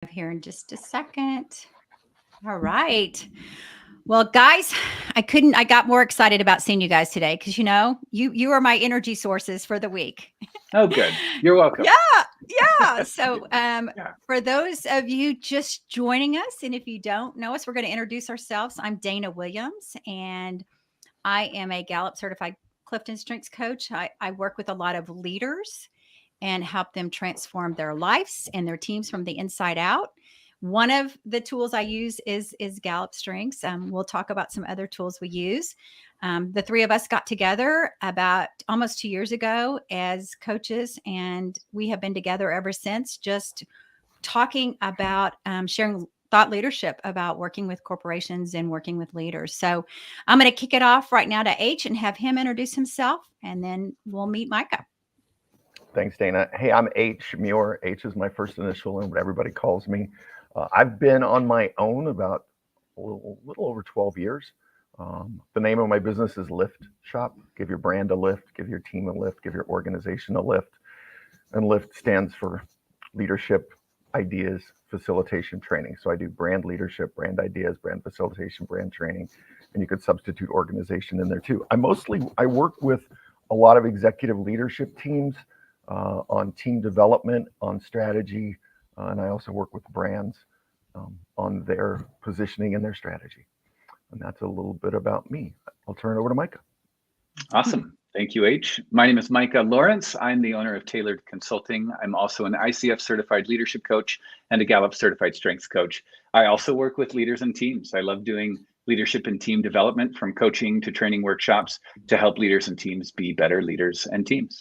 Here in just a second. All right. Well, guys, I got more excited about seeing you guys today because you are my energy sources for the week. Oh, good. You're welcome. Yeah, yeah. So, Yeah. for those of you just joining us, and if you don't know us, we're going to introduce ourselves. I'm Dana Williams, and I am a Gallup certified Clifton Strengths coach. I work with a lot of leaders and help them transform their lives and their teams from the inside out. One of the tools I use is Gallup Strengths. We'll talk about some other tools we use. The three of us got together about almost 2 years ago as coaches, and we have been together ever since, just talking about sharing thought leadership about working with corporations and working with leaders. So I'm going to kick it off right now to H and have him introduce himself, and then we'll meet Micah. Thanks, Dana. Hey, I'm H. Muir. H is my first initial and what everybody calls me. I've been on my own about a little over 12 years. The name of my business is Lift Shop. Give your brand a lift, give your team a lift, give your organization a lift. And Lift stands for leadership, ideas, facilitation, training. So I do brand leadership, brand ideas, brand facilitation, brand training, and you could substitute organization in there too. I work with a lot of executive leadership teams on team development, on strategy, and I also work with brands on their positioning and their strategy. And that's a little bit about me. I'll turn it over to Micah. Awesome. Thank you, H. My name is Micah Lawrence. I'm the owner of Tailored Consulting. I'm also an ICF certified leadership coach and a Gallup certified strengths coach. I also work with leaders and teams. I love doing leadership and team development, from coaching to training workshops, to help leaders and teams be better leaders and teams.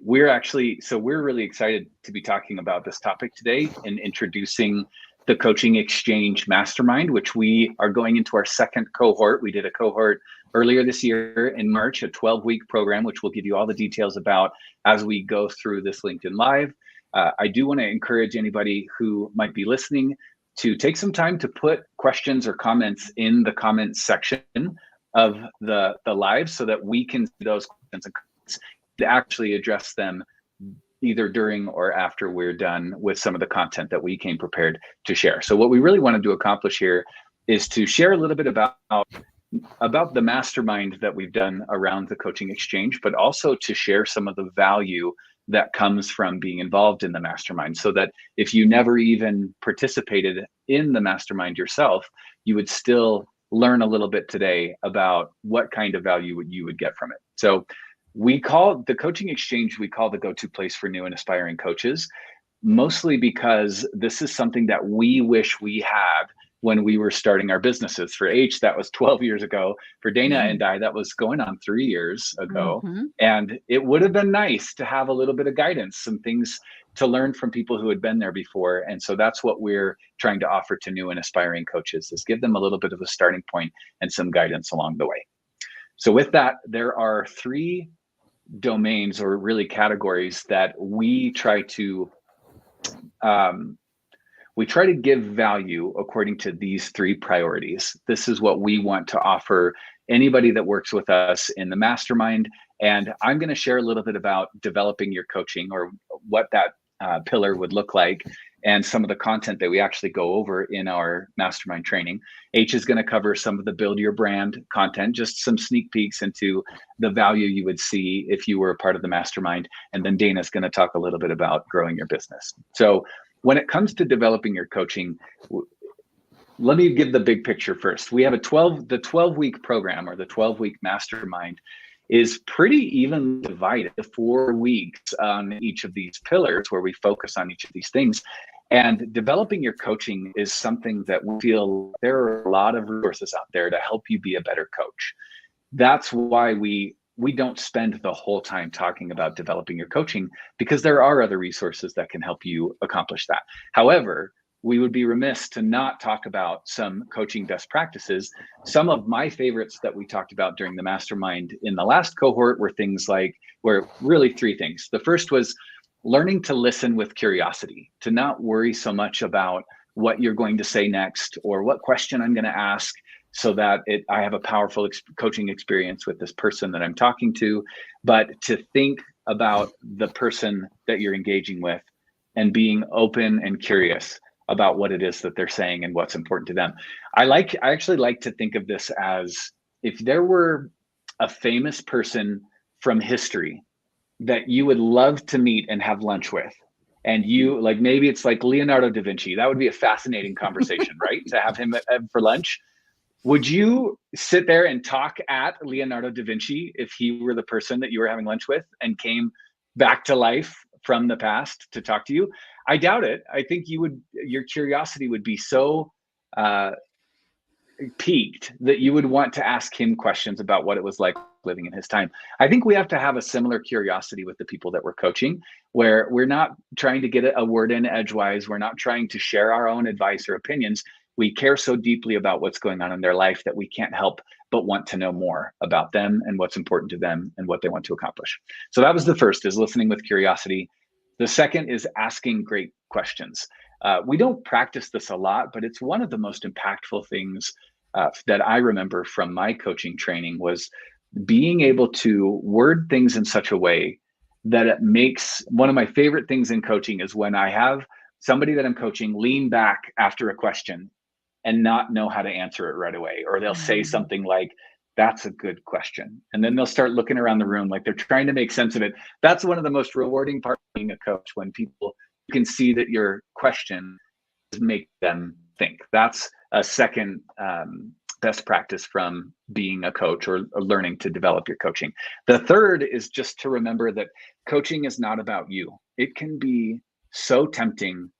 We're really excited to be talking about this topic today and introducing the Coaching Exchange Mastermind, which we are going into our second cohort. We did a cohort earlier this year in March, a 12-week program, which we'll give you all the details about as we go through this LinkedIn Live. I do want to encourage anybody who might be listening to take some time to put questions or comments in the comments section of the live so that we can see those questions and comments to actually address them either during or after we're done with some of the content that we came prepared to share. So what we really wanted to accomplish here is to share a little bit about the mastermind that we've done around the Coaching Exchange, but also to share some of the value that comes from being involved in the mastermind, so that if you never even participated in the mastermind yourself, you would still learn a little bit today about what kind of value you would get from it. So we call the Coaching Exchange, we call the go-to place for new and aspiring coaches, mostly because this is something that we wish we had when we were starting our businesses. For H, that was 12 years ago. For Dana and I, that was going on 3 years ago. And it would have been nice to have a little bit of guidance, some things to learn from people who had been there before. And so that's what we're trying to offer to new and aspiring coaches, is give them a little bit of a starting point and some guidance along the way. So with that, there are 3 domains, or really categories, that we try to give value according to these 3 priorities. This is what we want to offer anybody that works with us in the mastermind. And I'm going to share a little bit about developing your coaching, or what that pillar would look like, and some of the content that we actually go over in our mastermind training. H is going to cover some of the build your brand content, just some sneak peeks into the value you would see if you were a part of the mastermind. And then Dana's going to talk a little bit about growing your business. So when it comes to developing your coaching, let me give the big picture first. We have the 12-week program, or the 12-week mastermind, is pretty even divided, 4 weeks on each of these pillars, where we focus on each of these things. And developing your coaching is something that we feel there are a lot of resources out there to help you be a better coach. That's why we don't spend the whole time talking about developing your coaching, because there are other resources that can help you accomplish that. However, we would be remiss to not talk about some coaching best practices. Some of my favorites that we talked about during the mastermind in the last cohort were really 3 things. The first was learning to listen with curiosity, to not worry so much about what you're going to say next or what question I'm going to ask, so that I have a powerful coaching experience with this person that I'm talking to, but to think about the person that you're engaging with and being open and curious about what it is that they're saying and what's important to them. I actually like to think of this as if there were a famous person from history that you would love to meet and have lunch with. And you like, maybe it's like Leonardo da Vinci. That would be a fascinating conversation, right? To have him for lunch. Would you sit there and talk at Leonardo da Vinci if he were the person that you were having lunch with and came back to life from the past to talk to you? I doubt it. I think your curiosity would be so piqued that you would want to ask him questions about what it was like living in his time. I think we have to have a similar curiosity with the people that we're coaching, where we're not trying to get a word in edgewise. We're not trying to share our own advice or opinions. We care so deeply about what's going on in their life that we can't help but want to know more about them and what's important to them and what they want to accomplish. So that was the first, is listening with curiosity. The second is asking great questions. We don't practice this a lot, but it's one of the most impactful things that I remember from my coaching training, was being able to word things in such a way that it makes, one of my favorite things in coaching is when I have somebody that I'm coaching lean back after a question and not know how to answer it right away. Or they'll say something like, "That's a good question." And then they'll start looking around the room like they're trying to make sense of it. That's one of the most rewarding parts of being a coach, when people, you can see that your question make them think. That's a second best practice from being a coach or learning to develop your coaching. The third is just to remember that coaching is not about you. It can be so tempting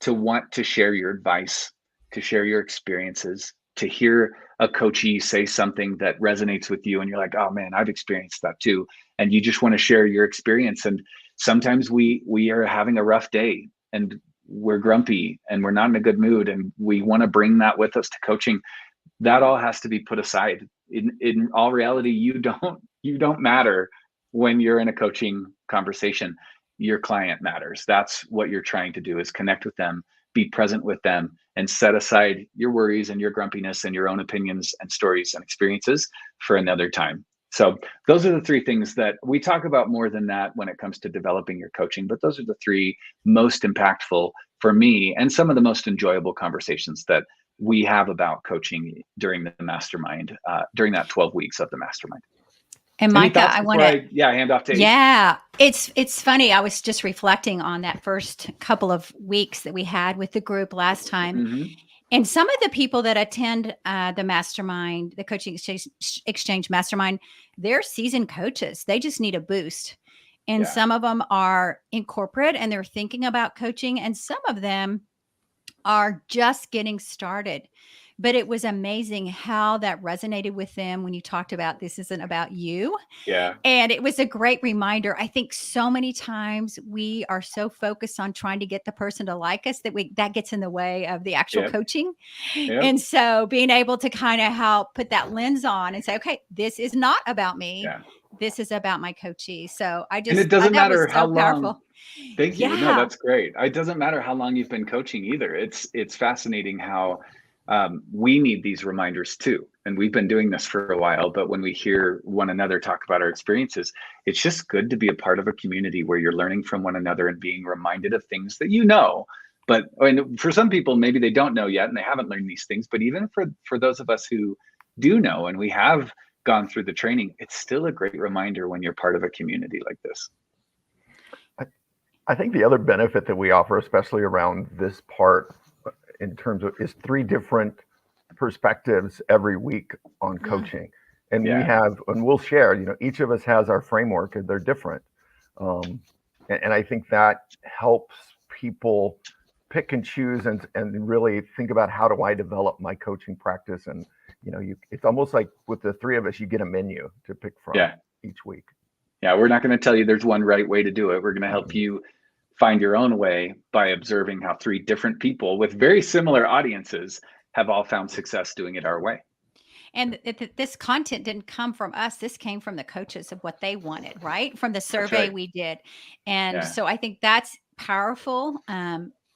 to want to share your advice, to share your experiences, to hear a coachee say something that resonates with you and you're like, "Oh man, I've experienced that too." And you just want to share your experience. And sometimes we are having a rough day and we're grumpy and we're not in a good mood and we want to bring that with us to coaching. That all has to be put aside. In all reality, you don't matter when you're in a coaching conversation. Your client matters. That's what you're trying to do, is connect with them, be present with them, and set aside your worries and your grumpiness and your own opinions and stories and experiences for another time. So those are the three things that we talk about more than that when it comes to developing your coaching, but those are the three most impactful for me and some of the most enjoyable conversations that we have about coaching during the mastermind, during that 12 weeks of the mastermind. And Any Micah, thoughts I before want to, hand off to H? yeah, it's funny. I was just reflecting on that first couple of weeks that we had with the group last time. Mm-hmm. And some of the people that attend the mastermind, the coaching exchange mastermind, they're seasoned coaches. They just need a boost. And some of them are in corporate and they're thinking about coaching. And some of them are just getting started. But it was amazing how that resonated with them when you talked about this isn't about you. Yeah. And it was a great reminder. I think so many times we are so focused on trying to get the person to like us that gets in the way of the actual coaching. Yep. And so being able to kind of help put that lens on and say, okay, this is not about me. Yeah. This is about my coachee. So And it doesn't that was matter how so long. powerful. Thank you. No, Yeah. that's great. It doesn't matter how long you've been coaching either. It's fascinating how we need these reminders too. And we've been doing this for a while, but when we hear one another talk about our experiences, it's just good to be a part of a community where you're learning from one another and being reminded of things that you know. But for some people, maybe they don't know yet and they haven't learned these things. But even for those of us who do know and we have gone through the training, it's still a great reminder when you're part of a community like this. I think the other benefit that we offer, especially around this part in terms of, is 3 different perspectives every week on coaching. And we'll share, each of us has our framework and they're different. And I think that helps people pick and choose and really think about, how do I develop my coaching practice? And, it's almost like with the 3 of us, you get a menu to pick from each week. Yeah, we're not going to tell you there's one right way to do it. We're going to help you find your own way by observing how 3 different people with very similar audiences have all found success doing it our way. And this content didn't come from us. This came from the coaches of what they wanted, right? From the survey we did. And so I think that's powerful.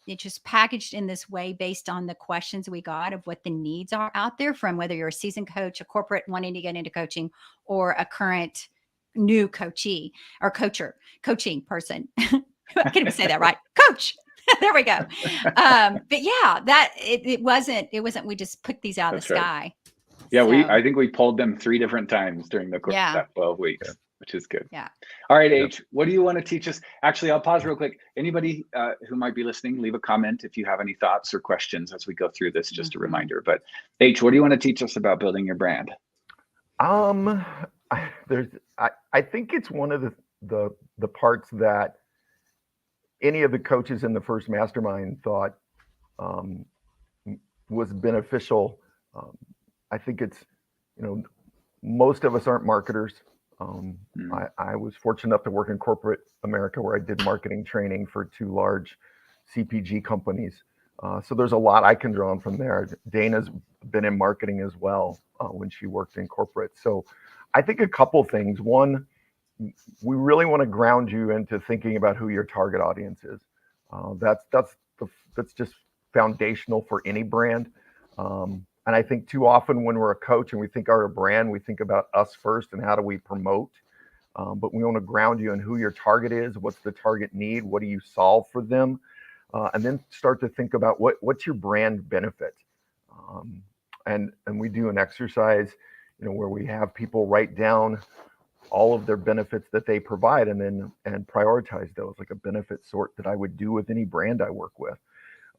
It just packaged in this way based on the questions we got of what the needs are out there, from whether you're a seasoned coach, a corporate wanting to get into coaching, or a current new coachee or coaching person. I can't even say that right. Coach. There we go. But yeah, it wasn't, we just picked these out of the That's right. sky. Yeah, So I think we pulled them 3 different times during the course of yeah, that 12 Yeah. weeks, which is good. yeah. All right, Yep. H, what do you want to teach us? Actually, I'll pause real quick. Anybody who might be listening, leave a comment if you have any thoughts or questions as we go through this, just a reminder. But H, what do you want to teach us about building your brand? I think it's one of the parts that any of the coaches in the first mastermind thought was beneficial. I think it's, most of us aren't marketers. I was fortunate enough to work in corporate America where I did marketing training for 2 large CPG companies. So there's a lot I can draw on from there. Dana's been in marketing as well when she worked in corporate. So I think a couple things. One, we really want to ground you into thinking about who your target audience is. That's just foundational for any brand. And I think too often when we're a coach and we think our brand, we think about us first and how do we promote. But we want to ground you in who your target is, what's the target need, what do you solve for them, and then start to think about what's your brand benefit. And we do an exercise, where we have people write down all of their benefits that they provide and prioritize those, like a benefit sort that I would do with any brand I work with.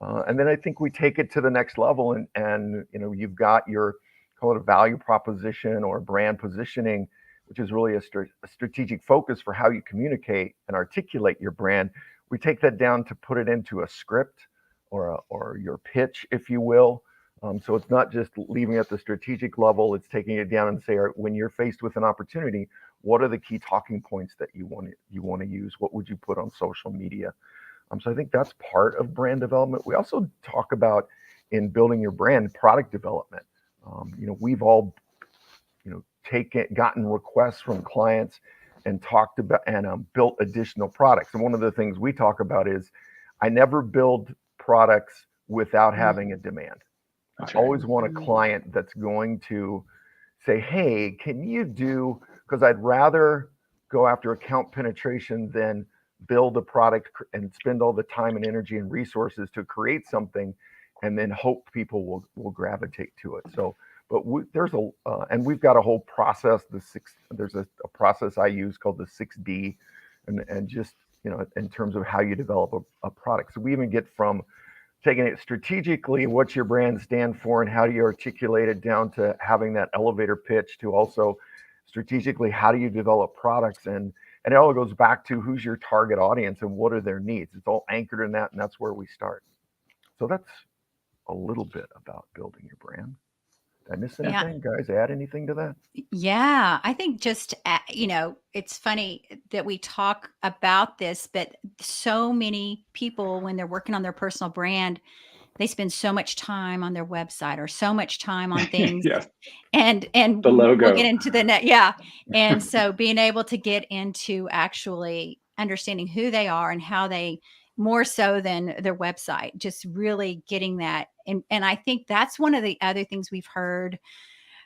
And then I think we take it to the next level and you've got your, call it a value proposition or brand positioning, which is really a strategic focus for how you communicate and articulate your brand. We take that down to put it into a script or your pitch, if you will. So it's not just leaving at the strategic level, it's taking it down and say, all right, when you're faced with an opportunity, what are the key talking points that you want to use? What would you put on social media? So I think that's part of brand development. We also talk about, in building your brand, product development. We've all, gotten requests from clients and talked about and built additional products. And one of the things we talk about is, I never build products without having a demand. That's I right. always want a client that's going to say, hey, can you do, because I'd rather go after account penetration than build a product and spend all the time and energy and resources to create something and then hope people will gravitate to it. So, but and we've got a whole process, there's a process I use called the 6D and just, in terms of how you develop a product. So we even get from taking it strategically, what's your brand stand for and how do you articulate it, down to having that elevator pitch, to also strategically, how do you develop products? And it all goes back to who's your target audience and what are their needs. It's all anchored in that, and that's where we start. So that's a little bit about building your brand. Did I miss anything? Guys, add anything to that? Yeah, I think just, it's funny that we talk about this, but so many people, when they're working on their personal brand, they spend so much time on their website or so much time on things. Yes. And The logo. we'll get into the net. Yeah. And so being able to get into actually understanding who they are and how they, more so than their website, just really getting that. And I think that's one of the other things we've heard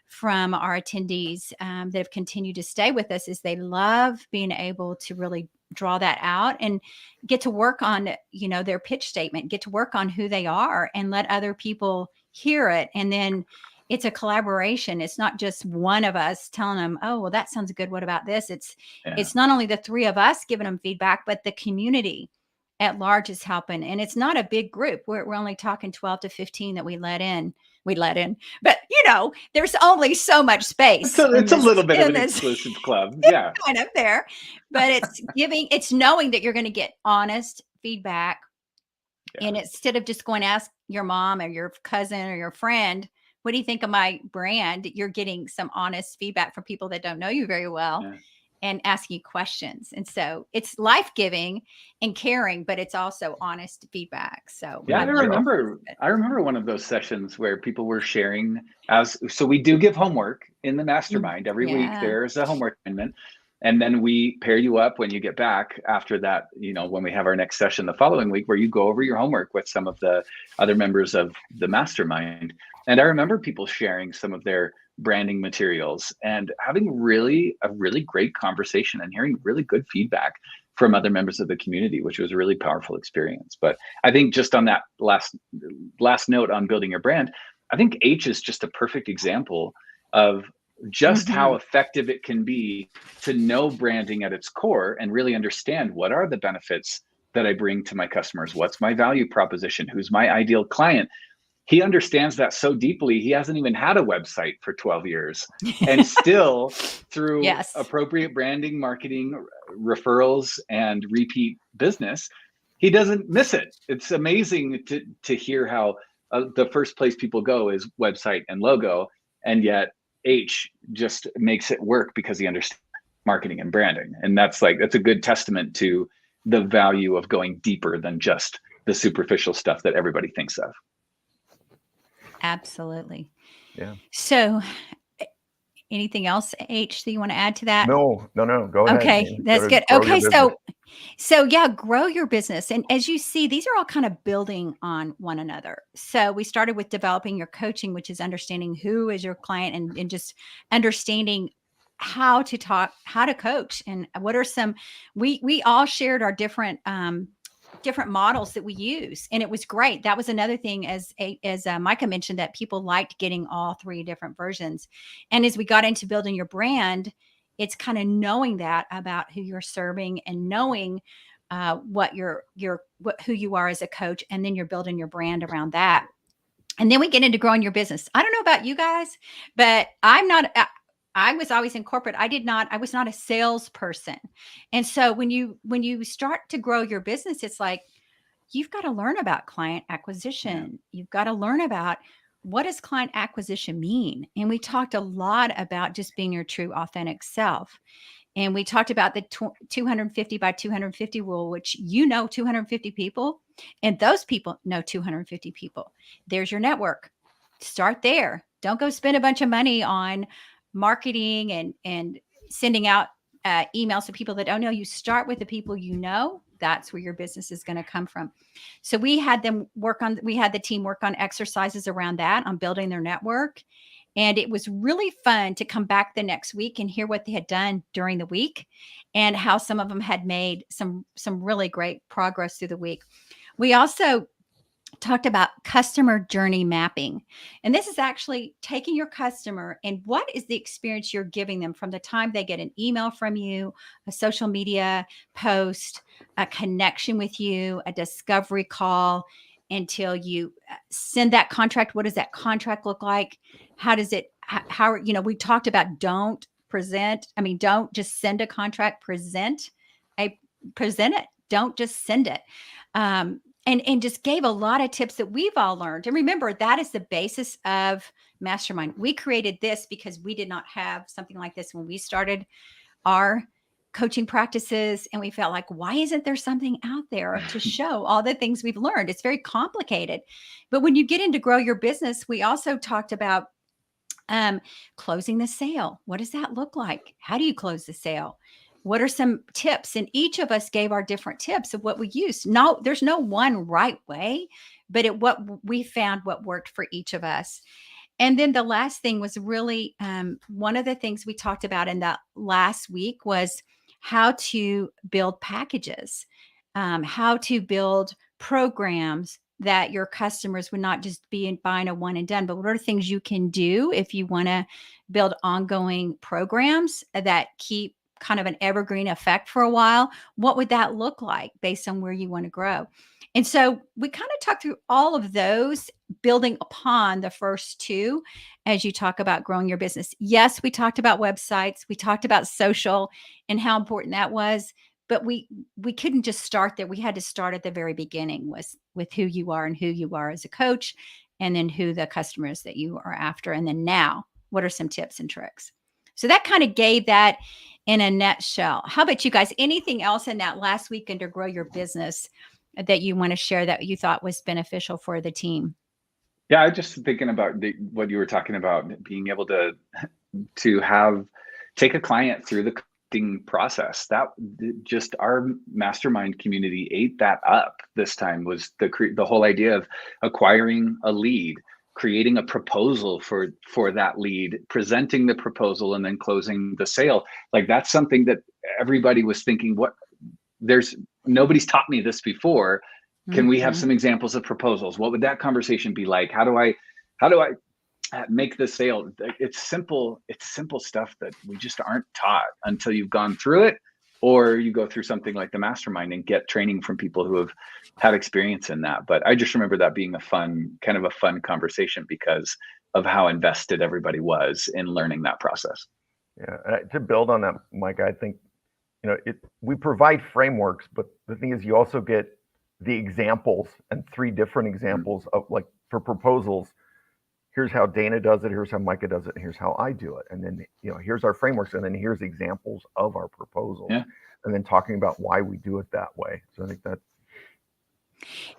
from our attendees that have continued to stay with us, is they love being able to really draw that out and get to work on, their pitch statement, get to work on who they are and let other people hear it. And then it's a collaboration. It's not just one of us telling them, oh, well, that sounds good. What about this? It's not only the 3 of us giving them feedback, but the community at large is helping. And it's not a big group. We're only talking 12 to 15 that we let in, but there's only so much space. It's a little bit of an exclusive club. Yeah. Kind of there, but it's knowing that you're going to get honest feedback. Yeah. And instead of just going to ask your mom or your cousin or your friend, what do you think of my brand? You're getting some honest feedback from people that don't know you very well. Yeah. And asking you questions. And so it's life-giving and caring, but it's also honest feedback. So yeah, I remember one of those sessions where people were sharing so we do give homework in the mastermind every week. There's a homework assignment. And then we pair you up when you get back after that, when we have our next session the following week, where you go over your homework with some of the other members of the mastermind. And I remember people sharing some of their branding materials and having a really great conversation and hearing really good feedback from other members of the community, which was a really powerful experience. But I think just on that last note on building your brand, I think H is just a perfect example of just how effective it can be to know branding at its core and really understand what are the benefits that I bring to my customers. What's my value proposition? Who's my ideal client? He understands that so deeply, he hasn't even had a website for 12 years. And still, through Yes. appropriate branding, marketing, referrals, and repeat business, he doesn't miss it. It's amazing to hear how the first place people go is website and logo. And yet H just makes it work because he understands marketing and branding. And that's a good testament to the value of going deeper than just the superficial stuff that everybody thinks of. Absolutely. Yeah. So anything else, H, that you want to add to that? No. Go ahead. Okay, Dana. that's Go good. grow your Okay, business. so yeah, grow your business. And as you see, these are all kind of building on one another. So we started with developing your coaching, which is understanding who is your client and just understanding how to talk, how to coach, and what are some, we all shared our different models that we use, and it was great. That was another thing, as Micah mentioned, that people liked getting all three different versions. And as we got into building your brand, it's kind of knowing that about who you're serving and knowing what who you are as a coach, and then you're building your brand around that. And then we get into growing your business. I don't know about you guys, but I was always in corporate. I was not a salesperson. And so when you start to grow your business, it's like, you've got to learn about client acquisition. You've got to learn about, what does client acquisition mean? And we talked a lot about just being your true authentic self. And we talked about the 250 by 250 rule, which 250 people, and those people know 250 people. There's your network. Start there. Don't go spend a bunch of money on marketing and sending out emails to people that don't know you. Start with the people you know. That's where your business is going to come from. So we had the team work on exercises around that, on building their network. And it was really fun to come back the next week and hear what they had done during the week and how some of them had made some really great progress through the week. We also talked about customer journey mapping. And this is actually taking your customer and what is the experience you're giving them from the time they get an email from you, a social media post, a connection with you, a discovery call, until you send that contract. What does that contract look like? How does it, how, we talked about don't just send a contract, present it. Don't just send it. And just gave a lot of tips that we've all learned. And remember, that is the basis of Mastermind. We created this because we did not have something like this when we started our coaching practices. And we felt like, why isn't there something out there to show all the things we've learned? It's very complicated. But when you get into grow your business, we also talked about closing the sale. What does that look like? How do you close the sale? What are some tips? And each of us gave our different tips of what we used. No, there's no one right way, but what we found what worked for each of us. And then the last thing was really one of the things we talked about in that last week was how to build packages, how to build programs that your customers would not just be buying a one and done, but what are things you can do if you want to build ongoing programs that keep kind of an evergreen effect for a while? What would that look like based on where you want to grow? And so we kind of talked through all of those, building upon the first two as you talk about growing your business. Yes, we talked about websites. We talked about social and how important that was, but we couldn't just start there. We had to start at the very beginning with who you are and who you are as a coach, and then who the customers that you are after. And then now, what are some tips and tricks? So that kind of gave that in a nutshell. How about you guys? Anything else in that last weekend to grow your business that you want to share that you thought was beneficial for the team? Yeah, I was just thinking about what you were talking about, being able to take a client through the coaching process. That just, our mastermind community ate that up this time. Was the whole idea of acquiring a lead, creating a proposal for that lead, presenting the proposal, and then closing the sale. Like, that's something that everybody was thinking, nobody's taught me this before. Can we have Mhm. some examples of proposals? What would that conversation be like? How do I make the sale? It's simple stuff that we just aren't taught until you've gone through it, or you go through something like the mastermind and get training from people who have had experience in that. But I just remember that being a fun conversation because of how invested everybody was in learning that process. Yeah, to build on that, Mike, I think, we provide frameworks, but the thing is, you also get the examples, and 3 different examples of, like, for proposals. Here's how Dana does it. Here's how Micah does it. And here's how I do it. And then, here's our frameworks. And then here's examples of our proposals. Yeah. And then talking about why we do it that way. So I think that.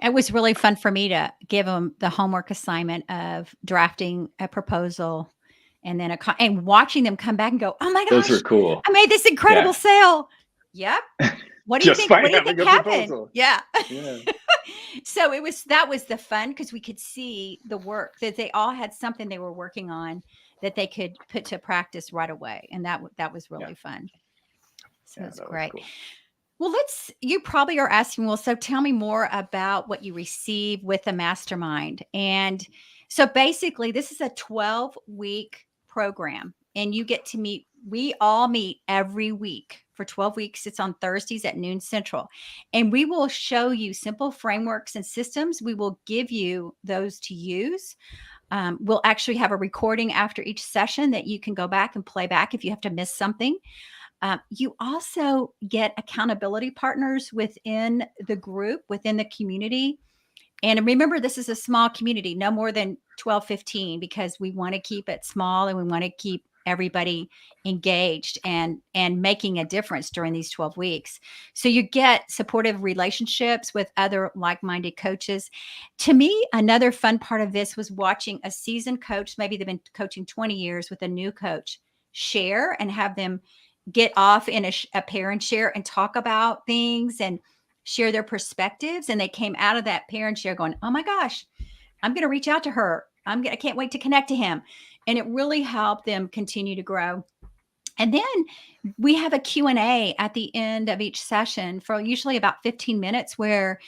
It was really fun for me to give them the homework assignment of drafting a proposal, and then and watching them come back and go, "Oh my Those gosh, were cool. I made this incredible Yeah. sale." Yep. What do you think? What do you think happened? Proposal. Yeah. Yeah. So that was the fun, because we could see the work that they all had, something they were working on that they could put to practice right away, and that was really fun. So it's great. Cool. Well, you probably are asking, well, so tell me more about what you receive with the mastermind. And so basically, this is a 12-week program, and you get to we all meet every week for 12 weeks. It's on Thursdays at noon Central. And we will show you simple frameworks and systems. We will give you those to use. We'll actually have a recording after each session that you can go back and play back if you have to miss something. You also get accountability partners within the group, within the community. And remember, this is a small community, no more than 12, 15, because we want to keep it small, and we want to keep everybody engaged and making a difference during these 12 weeks. So you get supportive relationships with other like-minded coaches. To me, another fun part of this was watching a seasoned coach, maybe they've been coaching 20 years, with a new coach, share and have them get off in a pair and share and talk about things and share their perspectives. And they came out of that pair and share going, "Oh my gosh, I'm going to reach out to her. I can't wait to connect to him." And it really helped them continue to grow. And then we have a Q&A at the end of each session for usually about 15 minutes, where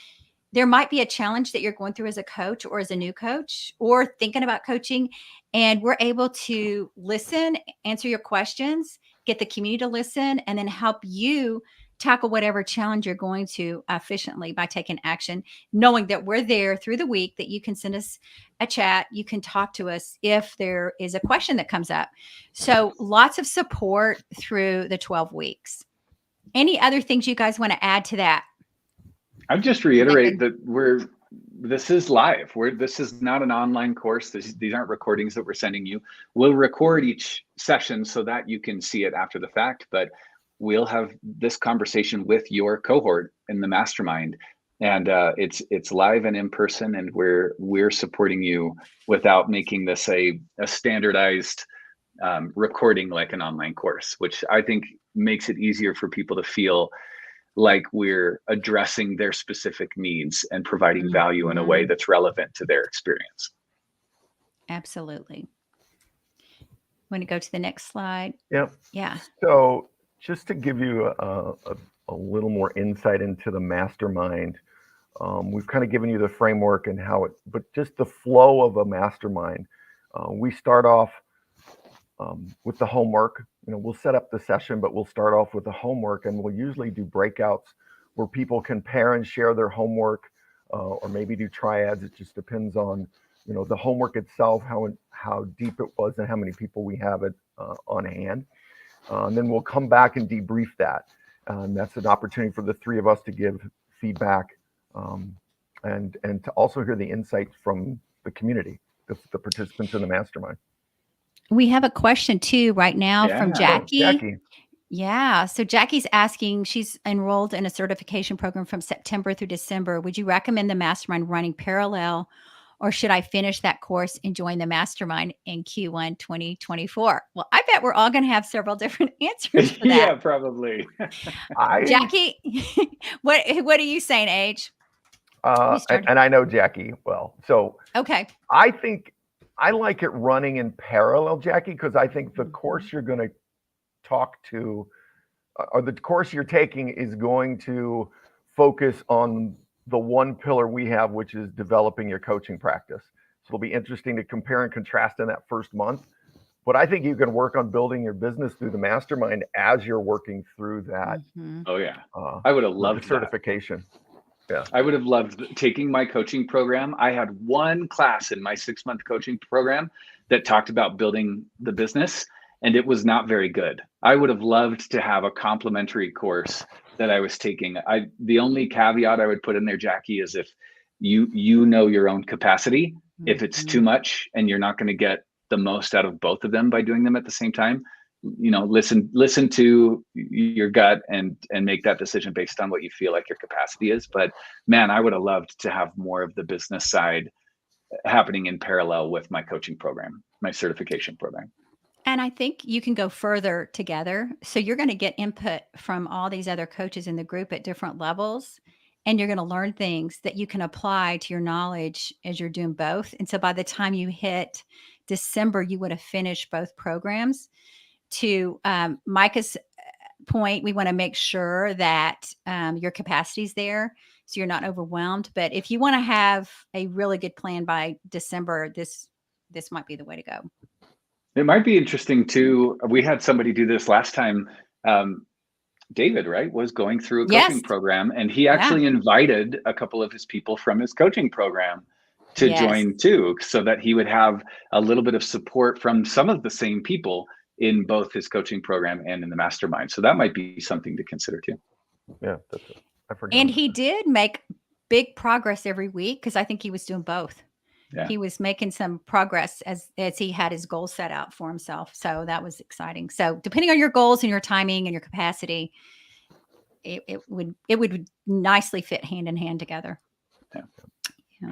there might be a challenge that you're going through as a coach or as a new coach or thinking about coaching. And we're able to listen, answer your questions, get the community to listen, and then help you tackle whatever challenge you're going to efficiently by taking action, knowing that we're there through the week, that you can send us a chat. You can talk to us if there is a question that comes up. So lots of support through the 12 weeks. Any other things you guys want to add to that? I'd just reiterate that this is live. This is not an online course. These aren't recordings that we're sending you. We'll record each session so that you can see it after the fact, but we'll have this conversation with your cohort in the mastermind. And it's live and in person, and we're supporting you without making this a standardized recording like an online course, which I think makes it easier for people to feel like we're addressing their specific needs and providing value in a way that's relevant to their experience. Absolutely. Want to go to the next slide? Yep. Yeah. So just to give you a little more insight into the mastermind, we've kind of given you the framework and but just the flow of a mastermind. We start off with the homework. We'll set up the session, but we'll start off with the homework, and we'll usually do breakouts where people can pair and share their homework, or maybe do triads. It just depends on, the homework itself, how deep it was, and how many people we have it on hand. And then we'll come back and debrief that. And that's an opportunity for the 3 of us to give feedback, and to also hear the insights from the community, the participants in the mastermind. We have a question too right now from Jackie. Jackie. Yeah. So Jackie's asking, she's enrolled in a certification program from September through December. Would you recommend the mastermind running parallel, or should I finish that course and join the mastermind in Q1 2024? Well, I bet we're all going to have several different answers for that. Yeah, probably. Jackie, what are you saying, Age? And I know Jackie well. So okay. I think I like it running in parallel, Jackie, because I think the course you're going to talk to or the course you're taking is going to focus on the one pillar we have, which is developing your coaching practice. So it'll be interesting to compare and contrast in that first month. But I think you can work on building your business through the mastermind as you're working through that. Oh yeah, I would have loved the certification. Yeah, I would have loved taking my coaching program. I had one class in my 6-month coaching program that talked about building the business, and it was not very good. I would have loved to have a complimentary course that I was taking. The only caveat I would put in there, Jackie, is if you know your own capacity. If it's too much and you're not going to get the most out of both of them by doing them at the same time, listen to your gut and make that decision based on what you feel like your capacity is. But man, I would have loved to have more of the business side happening in parallel with my coaching program, my certification program. And I think you can go further together. So you're going to get input from all these other coaches in the group at different levels. And you're going to learn things that you can apply to your knowledge as you're doing both. And so by the time you hit December, you would have finished both programs. To Micah's point, we want to make sure that your capacity is there so you're not overwhelmed. But if you want to have a really good plan by December, this might be the way to go. It might be interesting too. We had somebody do this last time. David, right, was going through a coaching program, and he actually invited a couple of his people from his coaching program to join too, so that he would have a little bit of support from some of the same people in both his coaching program and in the mastermind. So that might be something to consider too. Yeah, that's it. I forgot. And he did make big progress every week because I think he was doing both. Yeah. He was making some progress as he had his goals set out for himself. So that was exciting. So depending on your goals and your timing and your capacity, it would nicely fit hand in hand together. Yeah.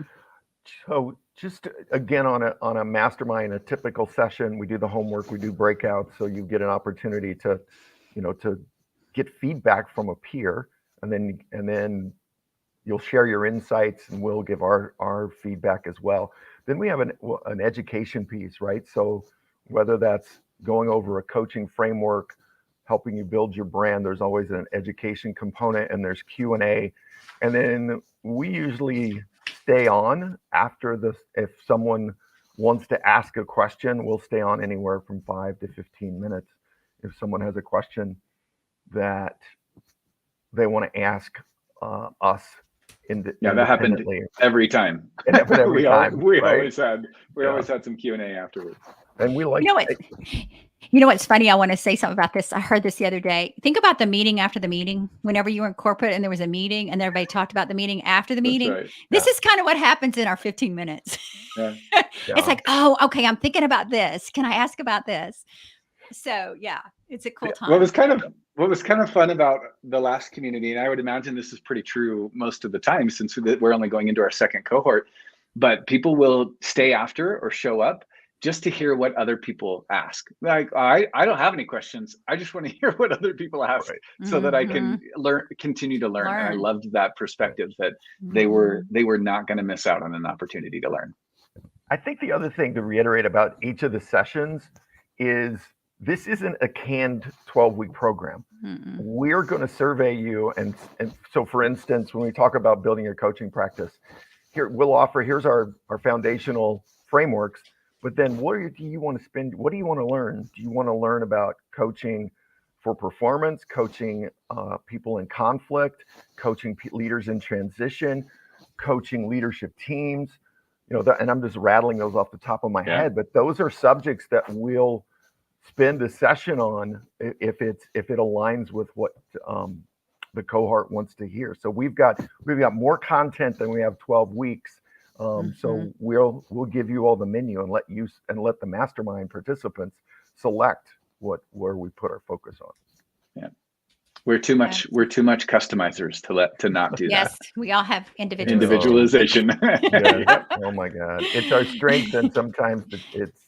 So just again, on a mastermind, a typical session, we do the homework, we do breakouts. So you get an opportunity to get feedback from a peer, and then you'll share your insights, and we'll give our feedback as well. Then we have an education piece, right? So whether that's going over a coaching framework, helping you build your brand, there's always an education component, and there's Q&A. And then we usually stay on after this. If someone wants to ask a question, we'll stay on anywhere from 5 to 15 minutes. If someone has a question that they want to ask us, that happened every time. It happened every time. We always had some Q&A afterwards. And we like you know what's funny? I want to say something about this. I heard this the other day. Think about the meeting after the meeting. Whenever you were in corporate and there was a meeting and everybody talked about the meeting after the meeting. Right. This is kind of what happens in our 15 minutes. Yeah. It's like, oh, okay, I'm thinking about this. Can I ask about this? So yeah, it's a cool time. What was kind of fun about the last community, and I would imagine this is pretty true most of the time since we're only going into our second cohort, but people will stay after or show up just to hear what other people ask. Like, I don't have any questions. I just want to hear what other people ask, so that I can continue to learn. And I loved that perspective that they were not going to miss out on an opportunity to learn. I think the other thing to reiterate about each of the sessions is this isn't a canned 12-week program. We're going to survey you. And so, for instance, when we talk about building your coaching practice, here's our foundational frameworks. But then what do you want to learn? Do you want to learn about coaching for performance, coaching people in conflict, coaching leaders in transition, coaching leadership teams? And I'm just rattling those off the top of my head, but those are subjects that we'll spend a session on if it aligns with what the cohort wants to hear. So we've got more content than we have 12 weeks. So we'll give you all the menu and let the mastermind participants select where we put our focus on. Yeah. We're too much customizers to not do that. Yes, we all have individualization. Yeah. Oh my God. It's our strength, and sometimes it's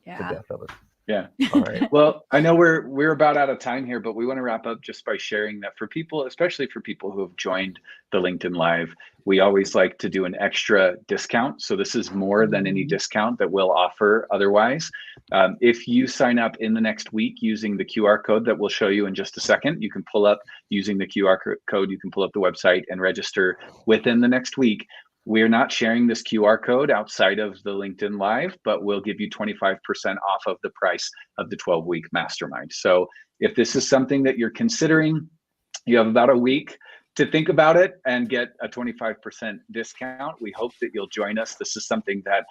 the death of us. Yeah. All right. Well, I know we're about out of time here, but we want to wrap up just by sharing that for people, especially for people who have joined the LinkedIn Live, we always like to do an extra discount. So this is more than any discount that we'll offer otherwise. If you sign up in the next week using the QR code that we'll show you in just a second, you can pull up using the QR code, you can pull up the website and register within the next week. We're not sharing this QR code outside of the LinkedIn Live, but we'll give you 25% off of the price of the 12-week mastermind. So if this is something that you're considering, you have about a week to think about it and get a 25% discount. We hope that you'll join us. This is something that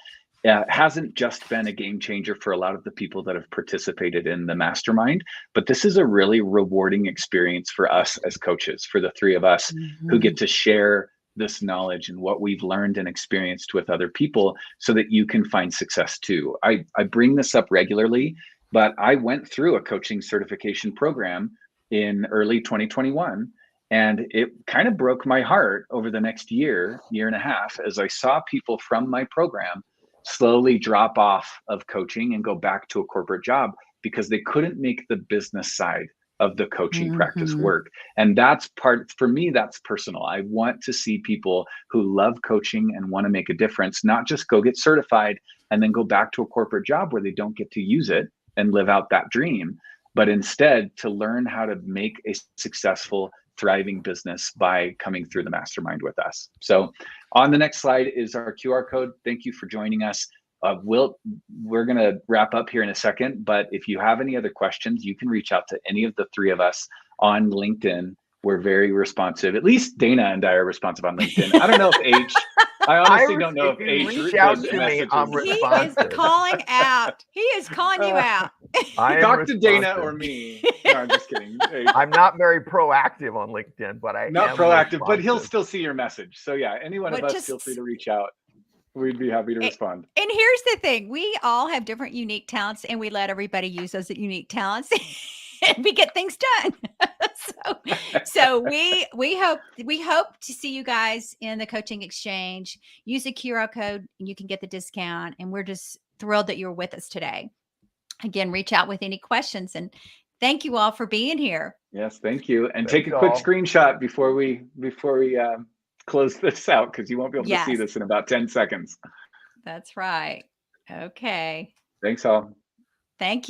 hasn't just been a game changer for a lot of the people that have participated in the mastermind, but this is a really rewarding experience for us as coaches, for the three of us who get to share this knowledge and what we've learned and experienced with other people so that you can find success too. I bring this up regularly, but I went through a coaching certification program in early 2021, and it kind of broke my heart over the next year and a half, as I saw people from my program slowly drop off of coaching and go back to a corporate job because they couldn't make the business side of the coaching practice work. And that's for me, that's personal. I want to see people who love coaching and want to make a difference, not just go get certified and then go back to a corporate job where they don't get to use it and live out that dream, but instead to learn how to make a successful, thriving business by coming through the mastermind with us. So on the next slide is our QR code. Thank you for joining us. We're going to wrap up here in a second, but if you have any other questions, you can reach out to any of the three of us on LinkedIn. We're very responsive. At least Dana and I are responsive on LinkedIn. I don't know if H, I honestly don't know if H reach out does to me, messages. I'm He is responsive. calling out. He is calling you out. I am Talk to Dana responsive. or me. No, I'm just kidding. H, I'm not very proactive on LinkedIn, but I not am proactive, but he'll responsive. still see your message. So yeah, any one of Well, us, feel free to reach out. We'd be happy to respond. And here's the thing. We all have different unique talents, and we let everybody use those unique talents and we get things done. so we hope to see you guys in the coaching exchange. Use the QR code and you can get the discount. And we're just thrilled that you're with us today. Again, reach out with any questions, and thank you all for being here. Yes, thank you. And Thank take a you quick all. screenshot before we close this out, because you won't be able to see Yes. this in about 10 seconds. That's right. Okay. Thanks all. Thank you.